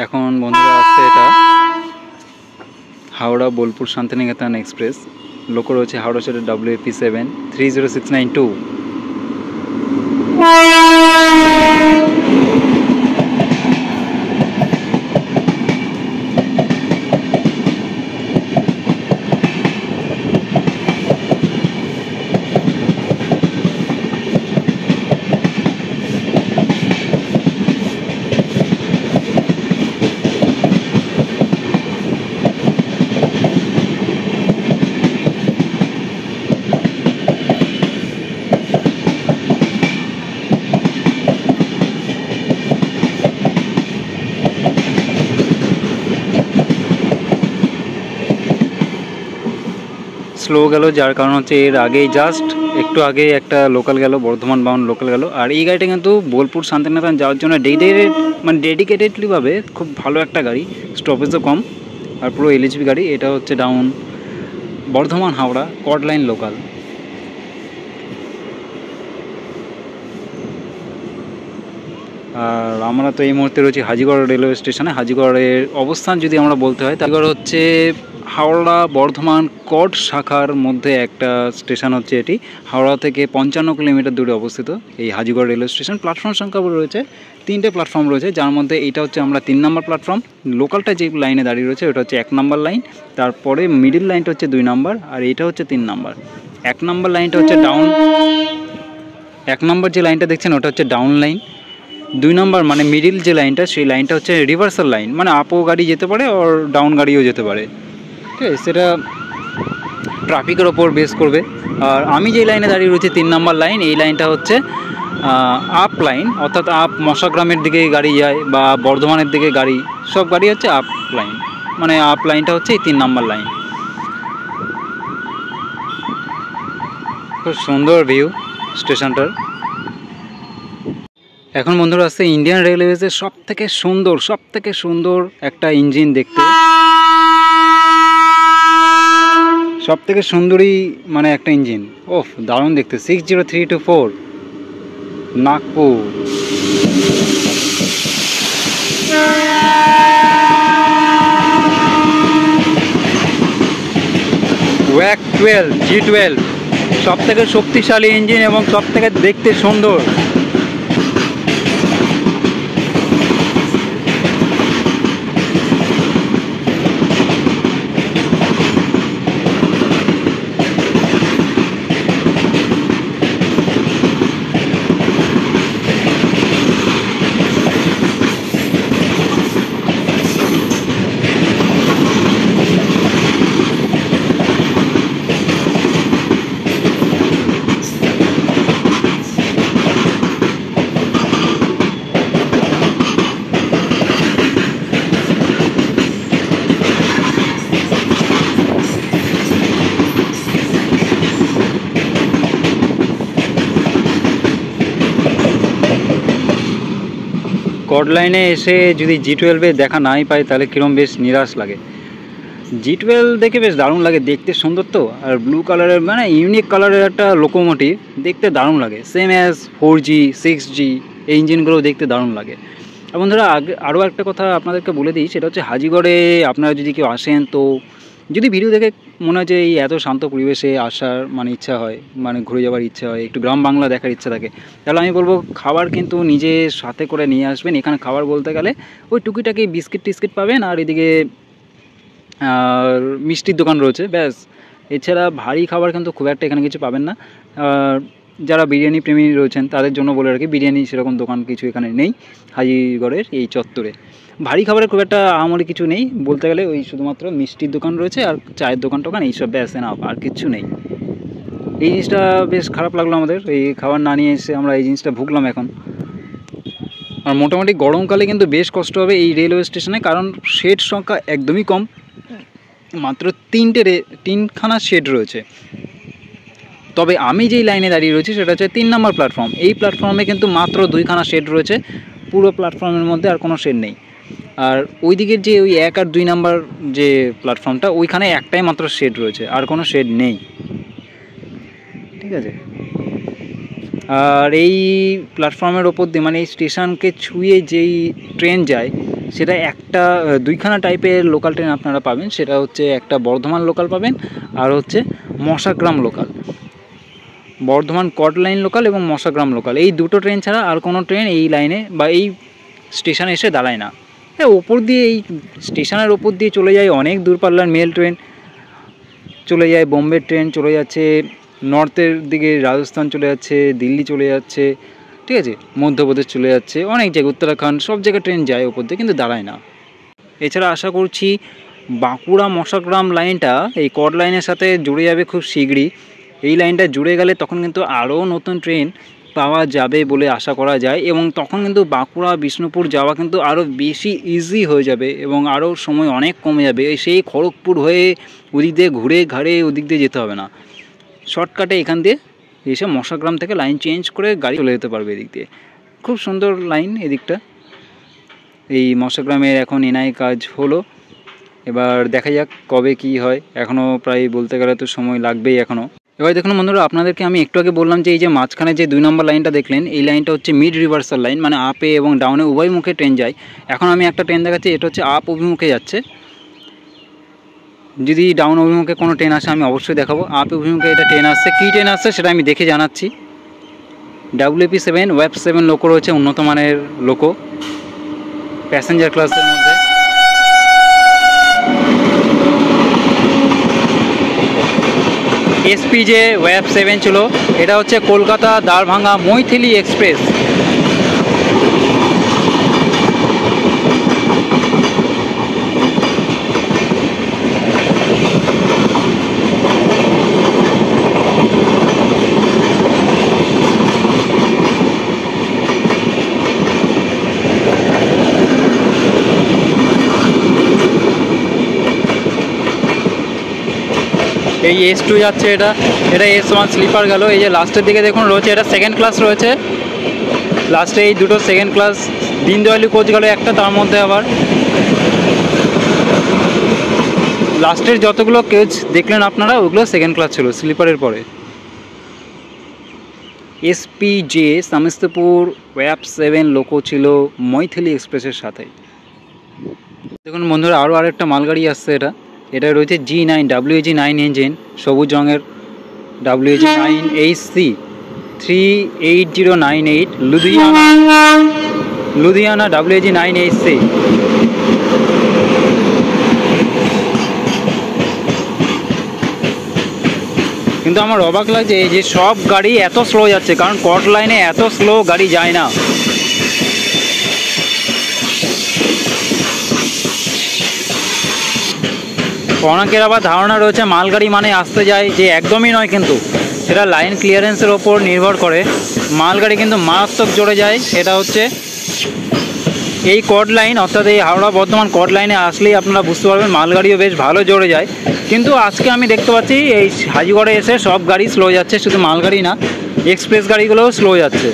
এখন বন্ধুরা আসছে এটা হাওড়া বোলপুর শান্তিনিকেতন এক্সপ্রেস। লোকো রয়েছে হাওড়া স্টেটের WAP7 30692। স্লো গেল, যার কারণ হচ্ছে এর আগেই জাস্ট একটু আগে একটা লোকাল গেল, বর্ধমান বাউন্ড লোকাল গেল। আর এই গাড়িটা কিন্তু বোলপুর শান্তিনিকেতন যাওয়ার জন্য ডেডিকেটেডলিভাবে খুব ভালো একটা গাড়ি, স্টপেজও কম আর পুরো LHB গাড়ি। এটা হচ্ছে down Bardhaman Howrah chord line local. আর আমরা তো এই মুহূর্তে রয়েছি হাজিগড় রেলওয়ে স্টেশনে। হাজিগড়ের অবস্থান যদি আমরা বলতে হয়, হাজিগড় হচ্ছে হাওড়া বর্ধমান কর্ড শাখার মধ্যে একটা স্টেশন হচ্ছে এটি। হাওড়া থেকে 55 কিলোমিটার দূরে অবস্থিত এই হাজিগড় রেলওয়ে স্টেশন। প্ল্যাটফর্ম সংখ্যা রয়েছে 3টে প্ল্যাটফর্ম রয়েছে, যার মধ্যে এটা হচ্ছে আমরা 3 নম্বর প্ল্যাটফর্ম। লোকালটা যে লাইনে দাঁড়িয়ে রয়েছে ওটা হচ্ছে 1 নম্বর লাইন, তারপরে মিডিল লাইনটা হচ্ছে 2 নম্বর, আর এটা হচ্ছে 3 নম্বর। 1 নম্বর লাইনটা হচ্ছে ডাউন, 1 নম্বর যে লাইনটা দেখছেন ওটা হচ্ছে ডাউন লাইন। 2 নম্বর মানে মিডিল যে লাইনটা, সেই লাইনটা হচ্ছে রিভার্সাল লাইন, মানে আপও গাড়ি যেতে পারে আর ডাউন গাড়িও যেতে পারে। ঠিক আছে, সেটা ট্রাফিকের ওপর বেস করবে। আর আমি যে লাইনে দাঁড়িয়ে রয়েছি 3 নম্বর লাইন, এই লাইনটা হচ্ছে আপ লাইন, অর্থাৎ আপ মশাগ্রামের দিকে গাড়ি যায় বা বর্ধমানের দিকে গাড়ি, সব গাড়ি হচ্ছে আপ লাইন, মানে আপ লাইনটা হচ্ছে এই 3 নম্বর লাইন। খুব সুন্দর ভিউ স্টেশনটার। এখন বন্ধুরা আসছে ইন্ডিয়ান রেলওয়েজের সব থেকে সুন্দর একটা ইঞ্জিন দেখতে, সব থেকে সুন্দরী মানে একটা ইঞ্জিন। ওফ, দারুণ দেখতে। 60324 নাগপুর। WAC 12 G12 সব থেকে শক্তিশালী ইঞ্জিন এবং সব থেকে দেখতে সুন্দর। কর্ড লাইনে এসে যদি G12 দেখা নাই পাই তাহলে কীরকম বেশ নিরাশ লাগে। G12 দেখে বেশ দারুণ লাগে, দেখতে সুন্দর তো। আর ব্লু কালারের মানে ইউনিক কালারের একটা লোকোমোটিভ, দেখতে দারুণ লাগে। সেম অ্যাজ 4G 6G এই ইঞ্জিনগুলো দেখতে দারুণ লাগে। আর বন্ধুরা আরও একটা কথা আপনাদেরকে বলে দিই, সেটা হচ্ছে হাজিগড়ে আপনারা যদি কেউ আসেন, তো যদি ভিডিও দেখে মনে হয় যে এই এত শান্ত পরিবেশে আসার মানে ইচ্ছা হয়, মানে ঘুরে যাওয়ার ইচ্ছা হয়, একটু গ্রাম বাংলা দেখার ইচ্ছা থাকে, তাহলে আমি বলবো খাবার কিন্তু নিজের সাথে করে নিয়ে আসবেন। এখানে খাবার বলতে গেলে ওই টুকিটাকি বিস্কিট টিস্কিট পাবেন, আর এদিকে আর মিষ্টির দোকান রয়েছে, ব্যাস। এছাড়া ভারী খাবার কিন্তু খুব একটা এখানে কিছু পাবেন না। যারা বিরিয়ানি প্রেমী রয়েছেন তাদের জন্য বলে রাখি, বিরিয়ানি সেরকম দোকান কিছু এখানে নেই হাজিগড়ের এই চত্বরে। ভারী খাবারের খুব একটা আহামরি কিছু নেই বলতে গেলে, ওই শুধুমাত্র মিষ্টির দোকান রয়েছে আর চায়ের দোকান টোকান এইসব, ব্যাস না, আর কিচ্ছু নেই। এই জিনিসটা বেশ খারাপ লাগলো আমাদের, এই খাবার না নিয়ে এসে আমরা এই জিনিসটা ভুগলাম এখন। আর মোটামুটি গরমকালে কিন্তু বেশ কষ্ট হবে এই রেলওয়ে স্টেশনে, কারণ শেড সংখ্যা একদমই কম, মাত্র 3খানা শেড রয়েছে। তবে আমি যেই লাইনে দাঁড়িয়ে রয়েছি সেটা হচ্ছে 3 নম্বর প্ল্যাটফর্ম। এই প্ল্যাটফর্মে কিন্তু মাত্র 2খানা শেড রয়েছে, পুরো প্ল্যাটফর্মের মধ্যে আর কোনো শেড নেই। আর ওই দিকের যে ওই 1 আর 2 নম্বর যে প্ল্যাটফর্মটা, ওইখানে একটাই মাত্র শেড রয়েছে, আর কোনো শেড নেই। ঠিক আছে, আর এই প্ল্যাটফর্মের ওপর দিয়ে মানে এই স্টেশনকে ছুঁয়ে যেই ট্রেন যায়, সেটা একটা দুইখানা টাইপের লোকাল ট্রেন আপনারা পাবেন। সেটা হচ্ছে একটা বর্ধমান লোকাল পাবেন, আর হচ্ছে মশাগ্রাম লোকাল। বর্ধমান কট লাইন লোকাল এবং মশাগ্রাম লোকাল, এই দুটো ট্রেন ছাড়া আর কোনো ট্রেন এই লাইনে বা এই স্টেশনে এসে দাঁড়ায় না। হ্যাঁ, ওপর দিয়ে এই স্টেশনের ওপর দিয়ে চলে যায় অনেক দূরপাল্লার মেল ট্রেন, চলে যায় বোম্বে ট্রেন, চলে যাচ্ছে নর্থের দিকে, রাজস্থান চলে যাচ্ছে, দিল্লি চলে যাচ্ছে, ঠিক আছে, মধ্যপ্রদেশ চলে যাচ্ছে, অনেক জায়গায়, উত্তরাখণ্ড, সব জায়গায় ট্রেন যায় ওপর দিয়ে, কিন্তু দাঁড়ায় না। এছাড়া আশা করছি বাঁকুড়া মশাগ্রাম লাইনটা এই কট লাইনের সাথে জুড়ে যাবে খুব শীঘ্রই। এই লাইনটা জুড়ে গেলে তখন কিন্তু আরও নতুন ট্রেন পাওয়া যাবে বলে আশা করা যায়, এবং তখন কিন্তু বাঁকুড়া বিষ্ণুপুর যাওয়া কিন্তু আরও বেশি ইজি হয়ে যাবে এবং আরও সময় অনেক কমে যাবে। সেই খড়গপুর হয়ে ওদিক দিয়ে ঘুরে ঘাড়ে ওদিক দিয়ে যেতে হবে না, শর্টকাটে এখান দিয়ে এসে মশাগ্রাম থেকে লাইন চেঞ্জ করে গাড়ি চলে যেতে পারবে এদিক দিয়ে। খুব সুন্দর লাইন এদিকটা। এই মশাগ্রামের এখন এনআই কাজ হলো, এবার দেখা যাক কবে কি হয়, এখনও প্রায় বলতে গেলে তো সময় লাগবেই এখনও। এবার দেখুন বন্ধুরা, আপনাদেরকে আমি একটু আগে বললাম যে এই যে মাঝখানে যে 2 নম্বর লাইনটা দেখলেন, এই লাইনটা হচ্ছে মিড রিভার্সাল লাইন, মানে আপে এবং ডাউনে উভয় মুখে ট্রেন যায়। এখন আমি একটা ট্রেন দেখাচ্ছি, এটা হচ্ছে আপ অভিমুখে যাচ্ছে। যদি ডাউন অভিমুখে কোনো ট্রেন আসে আমি অবশ্যই দেখাবো। আপ অভিমুখে এটা ট্রেন আসছে, কী ট্রেন আসছে সেটা আমি দেখে জানাচ্ছি। WP7 WEB7 লোকো রয়েছে, উন্নত মানের লোকো, প্যাসেঞ্জার ক্লাসের মধ্যে। SPJ WEB7 ছিল, এটা হচ্ছে কলকাতা দ্বারভাঙা মৈথিলি এক্সপ্রেস। এই S2 যাচ্ছে, এটা S1 স্লিপার গেল। এই যে লাস্টের দিকে দেখুন রয়েছে, এটা সেকেন্ড ক্লাস রয়েছে, লাস্টে এই দুটো সেকেন্ড ক্লাস। দিনদয়ালি কোচ গেল একটা, তার মধ্যে আবার লাস্টের যতগুলো কোচ দেখলেন আপনারা ওগুলো সেকেন্ড ক্লাস ছিল স্লিপারের পরে। SPJ সমস্তিপুর WEB7 লোকো ছিল মৈথিলি এক্সপ্রেসের সাথে। দেখুন বন্ধুরা, আরেকটা মালগাড়ি আসছে, এটা রয়েছে G9 WAG9 ইঞ্জিন, সবুজ রঙের WAG9HC 38098 লুধিয়ানা WAG9HC। কিন্তু আমার অবাক লাগছে যে সব গাড়ি এত স্লো যাচ্ছে, কারণ কট লাইনে এত স্লো গাড়ি যায় না। অনেকের আবার ধারণা রয়েছে মালগাড়ি মানে আসতে যায়, যে একদমই নয়, কিন্তু সেটা লাইন ক্লিয়ারেন্সের ওপর নির্ভর করে। মালগাড়ি কিন্তু মারাত্মক জোরে যায়, সেটা হচ্ছে এই কট লাইন, অর্থাৎ এই হাওড়া বর্ধমান কট লাইনে আসলেই আপনারা বুঝতে পারবেন মালগাড়িও বেশ ভালো জোরে যায়। কিন্তু আজকে আমি দেখতে পাচ্ছি এই হাজিগড়ে এসে সব গাড়ি স্লো যাচ্ছে, শুধু মালগাড়ি না, এক্সপ্রেস গাড়িগুলোও স্লো যাচ্ছে।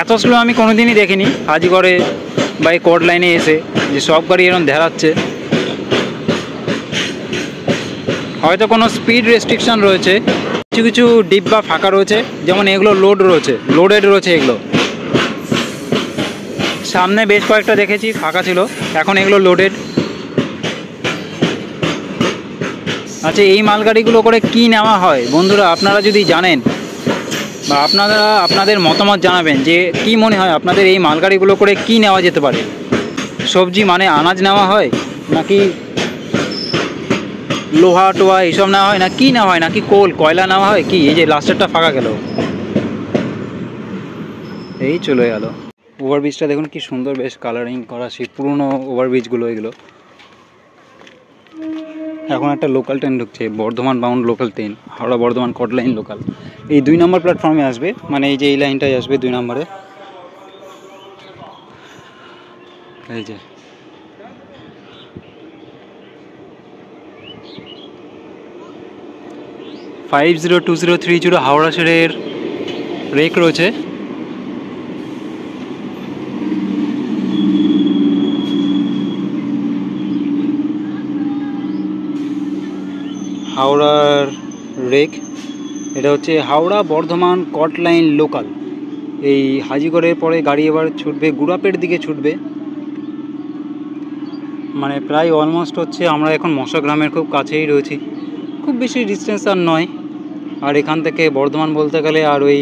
এত স্লো আমি কোনোদিনই দেখিনি হাজিগড়ে বা এই কট লাইনে এসে, যে সব গাড়ি এরকম ধেরাচ্ছে। হয়তো কোনো স্পিড রেস্ট্রিকশান রয়েছে, কিছু কিছু ডিব্বা ফাঁকা রয়েছে, যেমন এগুলো লোডেড রয়েছে এগুলো। সামনে বেশ কয়েকটা দেখেছি ফাঁকা ছিল, এখন এগুলো লোডেড। আচ্ছা, এই মালগাড়িগুলো করে কি নেওয়া হয় বন্ধুরা, আপনারা যদি জানেন বা আপনাদের মতামত জানাবেন, যে কি মনে হয় আপনাদের এই মালগাড়িগুলো করে কি নেওয়া যেতে পারে। সবজি মানে আনাজ নেওয়া হয়, নাকি লোহা টোহা এইসব নেওয়া হয়, না কি নেওয়া হয়, নাকি কয়লা নেওয়া হয়, কি? এই যে লাস্টেরটা ফাঁকা গেল, এই চলে গেল। ওভারব্রিজটা দেখুন কি সুন্দর, বেশ কালারিং করা, সেই পুরনো ওভারব্রিজগুলো এগুলো। এখন একটা লোকাল ট্রেন ঢুকছে, Bardhaman bound local train, Howrah Bardhaman কট লাইন লোকাল। এই 2 নম্বর প্ল্যাটফর্মে আসবে, মানে এই যে এই লাইনটাই আসবে 2 নম্বরে। এই যে $502030 হাওড়া শেরের রেক রয়েছে। হাওড়ার রেক, এটা হচ্ছে হাওড়া বর্ধমান কট লাইন লোকাল। এই হাজিগড়ের পরে গাড়ি এবার ছুটবে গুড়াপের দিকে ছুটবে। মানে প্রায় অলমোস্ট হচ্ছে আমরা এখন মশা গ্রামের খুব কাছেই রয়েছি, খুব বেশি ডিস্টেন্স আর নয়। আর এখান থেকে বর্ধমান বলতে গেলে আর ওই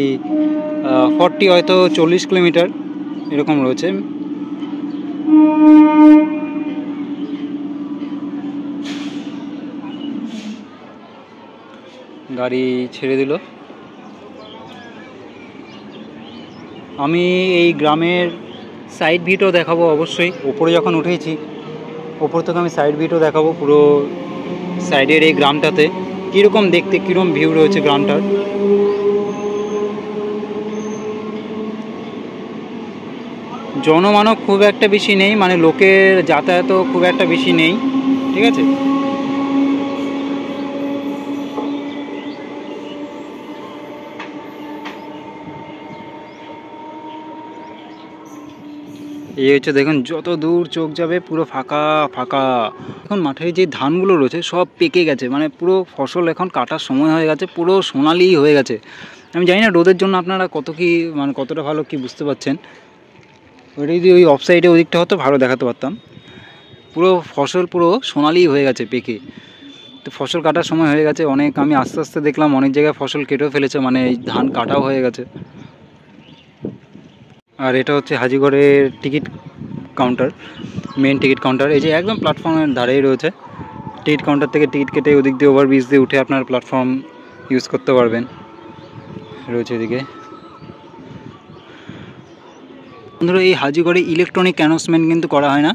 40 হয়তো 40 কিলোমিটার এরকম রয়েছে। গাড়ি ছেড়ে দিল। আমি এই গ্রামের সাইড ভিউটাও দেখাবো অবশ্যই। ওপরে যখন উঠেছি ওপর থেকে আমি সাইড ভিউটাও দেখাবো, পুরো সাইডের এই গ্রামটাতে কীরকম দেখতে, কীরকম ভিউ রয়েছে গ্রামটার। জনমানব খুব একটা বেশি নেই, মানে লোকের যাতায়াতও খুব একটা বেশি নেই, ঠিক আছে। এই হচ্ছে দেখুন, যত দূর চোখ যাবে পুরো ফাঁকা ফাঁকা। এখন মাঠে যে ধানগুলো রয়েছে সব পেকে গেছে, মানে পুরো ফসল এখন কাটার সময় হয়ে গেছে, পুরো সোনালি হয়ে গেছে। আমি জানি না রোদের জন্য আপনারা কত কি, মানে কতটা ভালো কি বুঝতে পারছেন। ওইটা যদি ওই অফ সাইডে ওই দিকটা হতো ভালো দেখাতে পারতাম। পুরো ফসল পুরো সোনালি হয়ে গেছে পেকে। তো ফসল কাটার সময় হয়ে গেছে অনেক। আমি আস্তে আস্তে দেখলাম অনেক জায়গায় ফসল কেটেও ফেলেছে, মানে এই ধান কাটাও হয়ে গেছে। আর এটা হচ্ছে হাজিগড়ের ticket counter, main ticket counter. এই যে একদম প্ল্যাটফর্মের ধারেই রয়েছে। টিকিট কাউন্টার থেকে টিকিট কেটে ওদিক দিয়ে ওভারব্রিজ দিয়ে উঠে আপনার প্ল্যাটফর্ম ইউজ করতে পারবেন, রয়েছে এদিকে। ধরো এই হাজিগড়ে ইলেকট্রনিক অ্যানাউন্সমেন্ট কিন্তু করা হয় না,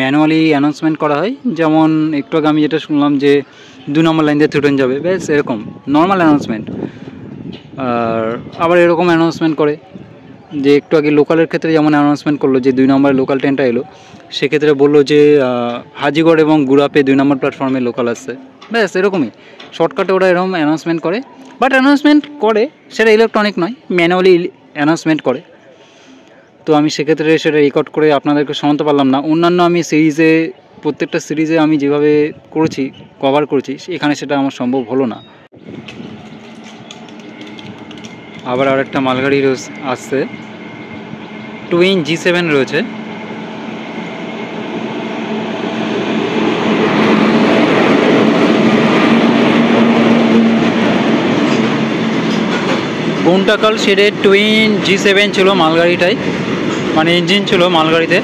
ম্যানুয়ালি অ্যানাউন্সমেন্ট করা হয়। যেমন একটু আগে আমি যেটা শুনলাম যে 2 নম্বর লাইন দিয়ে ট্রেন যাবে, ব্যাস এরকম নর্মাল অ্যানাউন্সমেন্ট। আর আবার এরকম অ্যানাউন্সমেন্ট করে যে একটু আগে লোকালের ক্ষেত্রে যেমন অ্যানাউন্সমেন্ট করলো যে 2 নম্বর লোকাল ট্রেনটা এলো, সেক্ষেত্রে বললো যে হাজিগড় এবং গুড়াপে 2 নম্বর প্ল্যাটফর্মে লোকাল আসছে, ব্যাস এরকমই শর্টকাটে ওরা এরকম অ্যানাউন্সমেন্ট করে। বাট অ্যানাউন্সমেন্ট করে সেটা ইলেকট্রনিক নয়, ম্যানুয়ালি অ্যানাউন্সমেন্ট করে। তো আমি সেক্ষেত্রে সেটা রেকর্ড করে আপনাদেরকে শোনাতে পারলাম না। অন্যান্য আমি সিরিজে, প্রত্যেকটা সিরিজে আমি যেভাবে করেছি, কভার করেছি, এখানে সেটা আমার সম্ভব হলো না। আবার আরেকটা মালগাড়ি আসছে, টুইন G7 রয়েছে। গুন্টাকাল শেডের টুইন G7 ছিল মালগাড়িটাই, মানে ইঞ্জিন ছিল মালগাড়িতে।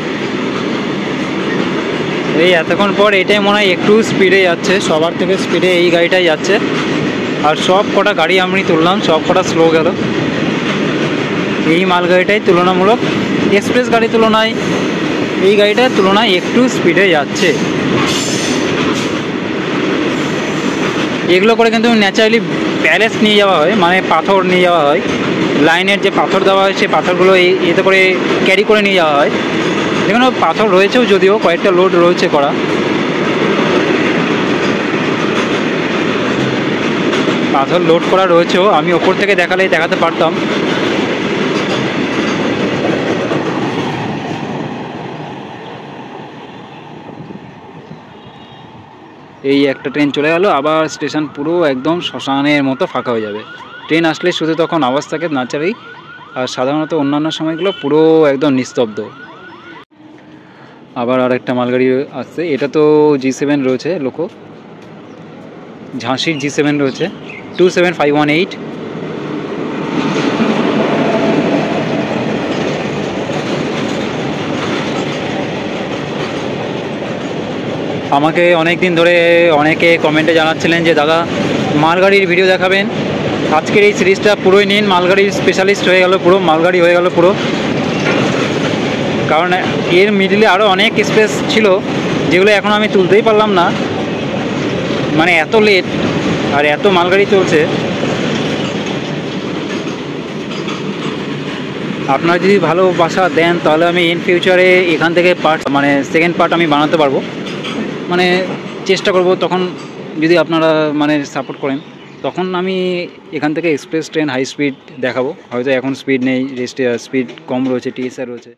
এই এতক্ষণ পর এটাই মনে হয় একটু স্পিডে যাচ্ছে, সবার থেকে স্পিডে এই গাড়িটাই যাচ্ছে। আর সব কটা গাড়ি আমি তুললাম, সব কটা স্লো গেল। এই মালগাড়িটাই তুলনামূলক এক্সপ্রেস গাড়ির তুলনায় এই গাড়িটার তুলনায় একটু স্পিডে যাচ্ছে। এগুলো করে কিন্তু ন্যাচারালি ব্যালেন্স নিয়ে যাওয়া হয়, মানে পাথর নিয়ে যাওয়া হয়, লাইনের যে পাথর দেওয়া হয় সেই পাথরগুলো এতে করে ক্যারি করে নিয়ে যাওয়া হয়। যেখানে পাথর রয়েছেও, যদিও কয়েকটা লোড রয়েছে করা। পাথর লোড করা রয়েছেও, আমি ওপর থেকে দেখালেই দেখাতে পারতাম। এই একটা ট্রেন চলে গেল, আবার স্টেশন পুরো একদম শ্মশানের মতো ফাঁকা হয়ে যাবে। ট্রেন আসলে শুধু তখন আওয়াজ থাকে নাচারেই, আর সাধারণত অন্যান্য সময়গুলো পুরো একদম নিস্তব্ধ। আবার আরেকটা মালগাড়ি আসছে, এটা তো G7 রয়েছে, লোকো ঝাঁসির G7 রয়েছে 27518। আমাকে অনেক দিন ধরে অনেকে কমেন্টে জানাচ্ছিলেন যে দাদা মালগাড়ির ভিডিও দেখাবেন। আজকের এই সিরিজটা পুরোই নিন, মালগাড়ির স্পেশালিস্ট হয়ে গেল, পুরো মালগাড়ি হয়ে গেল পুরো। কারণ এর মিডিলে আরও অনেক স্পেস ছিল যেগুলো এখন আমি তুলতেই পারলাম না, মানে এত লেট আর এত মালগাড়ি চলছে। আপনারা যদি ভালোবাসা দেন তাহলে আমি ইন ফিউচারে এখান থেকে পার্ট, মানে সেকেন্ড পার্ট আমি বানাতে পারবো, মানে চেষ্টা করব। তখন যদি আপনারা মানে সাপোর্ট করেন তখন আমি এখান থেকে এক্সপ্রেস ট্রেন হাই স্পিড দেখাবো। হয়তো এখন স্পিড নেই, স্পিড কম রয়েছে, TSR রয়েছে।